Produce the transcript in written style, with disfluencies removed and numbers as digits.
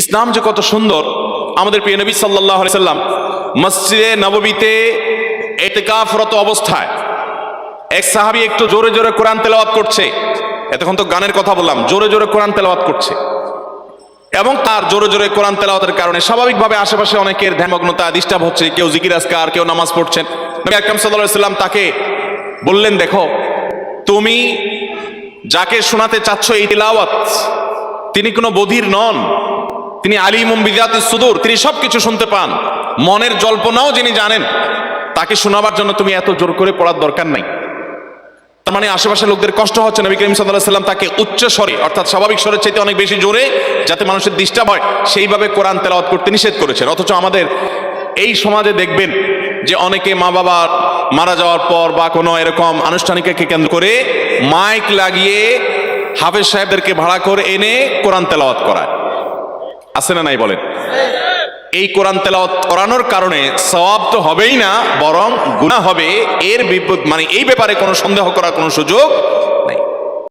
ইসলাম যে কত সুন্দর। আমাদের প্রিয় নবী সাল্লাল্লাহু আলাইহি সাল্লাম মসজিদে নববীতে ইতিকাফরত অবস্থায় এক সাহাবী একটু জোরে জোরে কোরআন তেলাওয়াত করছে। এতক্ষণ তো গানের কথা বললাম, জোরে জোরে কোরআন তেলাওয়াত করছে এবং তার জোরে জোরে কোরআন তেলাওয়াতের কারণে স্বাভাবিকভাবে আশেপাশে অনেকের ধ্যানমগ্নতা ডিস্টার্ব হচ্ছে, কেউ জিকির আজকার, কেউ নামাজ পড়ছেন। নবী আকরাম সাল্লাল্লাহু আলাইহি সাল্লাম তাকে বললেন, দেখো তুমি যাকে শোনাতে চাচ্ছ এই তিলাওয়াত, তিনি কোনো বধির নন, তিনি আলিমুম বিযাতিস সুদূর, তিনি সবকিছু শুনতে পান, মনের জল্পনাও যিনি জানেন, তাকে শোনাবার জন্য তুমি এত জোর করে পড়ার দরকার নাই। তার মানে আশেপাশে লোকদের কষ্ট হচ্ছে, নবী করিম সাল্লাল্লাহু আলাইহি সাল্লাম তাকে উচ্চ স্বরে অর্থাৎ স্বাভাবিক স্বরের চাইতে অনেক বেশি জোরে, যাতে মানুষের ডিস্টার্ব হয়, সেইভাবে কোরআন তেলাওয়াত করতে নিষেধ করেছেন। অথচ আমাদের এই সমাজে দেখবেন যে অনেকে মা বাবা মারা যাওয়ার পর বা কোনো এরকম আনুষ্ঠানিককে কেন্দ্র করে মাইক লাগিয়ে হাফেজ সাহেবদেরকে ভাড়া করে এনে কোরআন তেলাওয়াত করায়। আছে না নাই বলেন? এই কোরআন তেলাওয়াত করানোর কারণে সওয়াব তো হবেই না, বরং গুনাহ হবে। এর মানে এই ব্যাপারে কোনো সন্দেহ করার কোনো সুযোগ নাই।